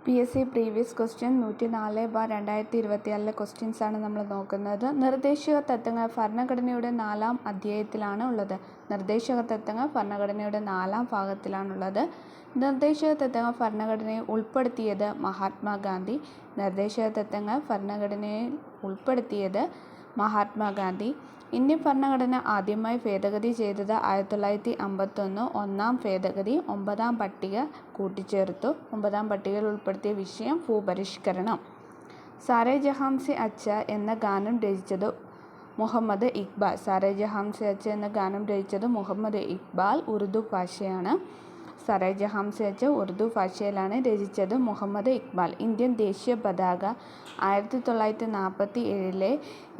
PSC previous question 104/2024 ക്വസ്റ്റ്യൻസാണ് നമ്മൾ നോക്കുന്നത്. നിർദ്ദേശക തത്വങ്ങൾ ഭരണഘടനയുടെ 4-ാം അധ്യായത്തിലാണ് ഉള്ളത്. നിർദ്ദേശക തത്വങ്ങൾ ഭരണഘടനയുടെ 4-ാം ഭാഗത്തിലാണുള്ളത്. നിർദ്ദേശക തത്വങ്ങൾ ഭരണഘടനയിൽ ഉൾപ്പെടുത്തിയത് മഹാത്മാഗാന്ധി. നിർദ്ദേശക തത്വങ്ങൾ ഭരണഘടനയിൽ ഉൾപ്പെടുത്തിയത് മഹാത്മാഗാന്ധി. ഇന്ത്യൻ ഭരണഘടന ആദ്യമായി ഭേദഗതി ചെയ്തത് 1951. 1-ാം ഭേദഗതി 9-ാം പട്ടിക കൂട്ടിച്ചേർത്തു. 9-ാം പട്ടികയിൽ ഉൾപ്പെടുത്തിയ വിഷയം ഭൂപരിഷ്കരണം. സാരേ ജഹാം സേ അച്ഛ എന്ന ഗാനം രചിച്ചത് മുഹമ്മദ് ഇക്ബാൽ. സാരേ ജഹാം സേ അച്ഛ എന്ന ഗാനം രചിച്ചത് മുഹമ്മദ് ഇക്ബാൽ. ഉറുദു ഭാഷയാണ്. സാരേ ജഹാം സേ അച്ഛ ഉറുദു ഭാഷയിലാണ് രചിച്ചത് മുഹമ്മദ് ഇക്ബാൽ. ഇന്ത്യൻ ദേശീയ പതാക 1947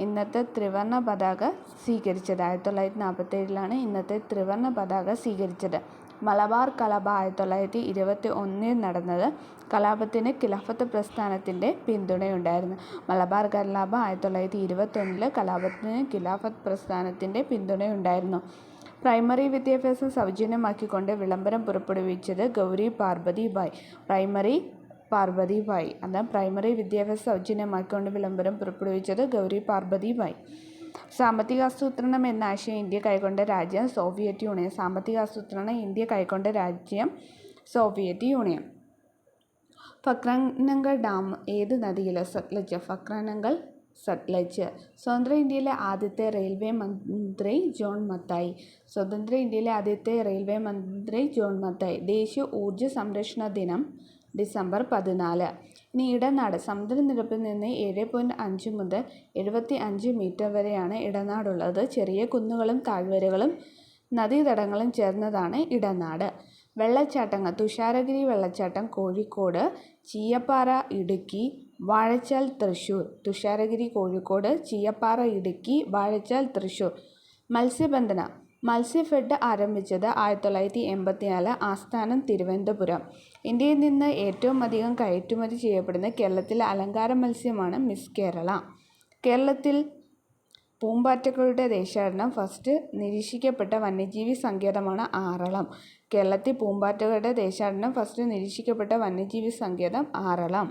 ഇന്നത്തെ ത്രിവർണ്ണ പതാക സ്വീകരിച്ചത്. 1947 ഇന്നത്തെ ത്രിവർണ്ണ പതാക സ്വീകരിച്ചത്. മലബാർ കലാപം 1921 നടന്നത്. കലാപത്തിന് ഖിലാഫത്ത് പ്രസ്ഥാനത്തിൻ്റെ പിന്തുണയുണ്ടായിരുന്നു. മലബാർ കലാപം 1921 കലാപത്തിന് ഖിലാഫത്ത് പ്രസ്ഥാനത്തിൻ്റെ പിന്തുണയുണ്ടായിരുന്നു. പ്രൈമറി വിദ്യാഭ്യാസം സൗജന്യമാക്കിക്കൊണ്ട് വിളംബരം പുറപ്പെടുവിച്ചത് ഗൗരി പാർവതി ബായ്. പ്രൈമറി വിദ്യാഭ്യാസം സൗജന്യമാക്കിക്കൊണ്ട് വിളംബരം പുറപ്പെടുവിച്ചത് ഗൗരി പാർവതി ബായ്. സാമ്പത്തിക ആസൂത്രണം എന്ന ആശയം ഇന്ത്യ കൈക്കൊണ്ട രാജ്യം സോവിയറ്റ് യൂണിയൻ. സാമ്പത്തിക ആസൂത്രണം ഇന്ത്യ കൈക്കൊണ്ട രാജ്യം സോവിയറ്റ് യൂണിയൻ. ഫക്രാനംഗൽ ഡാം ഏത് നദിയിലെ? സത്ലജ്. ഫക്രാനംഗൽ സത്ലജ്. സ്വതന്ത്ര ഇന്ത്യയിലെ ആദ്യത്തെ റെയിൽവേ മന്ത്രി ജോൺ മത്തായി. സ്വതന്ത്ര ഇന്ത്യയിലെ ആദ്യത്തെ റെയിൽവേ മന്ത്രി ജോൺ മത്തായി. ദേശീയ ഊർജ്ജ സംരക്ഷണ ദിനം ഡിസംബർ 14. ഇനി ഇടനാട്. സമുദ്രനിരപ്പിൽ നിന്ന് 7.5 മുതൽ 75 മീറ്റർ വരെയാണ് ഇടനാടുള്ളത്. ചെറിയ കുന്നുകളും താഴ്വരകളും നദീതടങ്ങളും ചേർന്നതാണ് ഇടനാട്. വെള്ളച്ചാട്ടങ്ങൾ. തുഷാരഗിരി വെള്ളച്ചാട്ടം കോഴിക്കോട്, ചീയപ്പാറ ഇടുക്കി, വാഴച്ചാൽ തൃശ്ശൂർ. തുഷാരഗിരി കോഴിക്കോട്, ചീയപ്പാറ ഇടുക്കി, വാഴച്ചാൽ തൃശ്ശൂർ. മത്സ്യബന്ധനം. മത്സ്യഫെഡ് ആരംഭിച്ചത് 1984. ആസ്ഥാനം തിരുവനന്തപുരം. ഇന്ത്യയിൽ നിന്ന് ഏറ്റവും അധികം കയറ്റുമതി ചെയ്യപ്പെടുന്ന കേരളത്തിലെ അലങ്കാര മത്സ്യമാണ് മിസ് കേരള. കേരളത്തിൽ പൂമ്പാറ്റകളുടെ ദേശാടനം ഫസ്റ്റ് നിരീക്ഷിക്കപ്പെട്ട വന്യജീവി സങ്കേതമാണ് ആറളം. കേരളത്തിൽ പൂമ്പാറ്റകളുടെ ദേശാടനം ഫസ്റ്റ് നിരീക്ഷിക്കപ്പെട്ട വന്യജീവി സങ്കേതം ആറളം.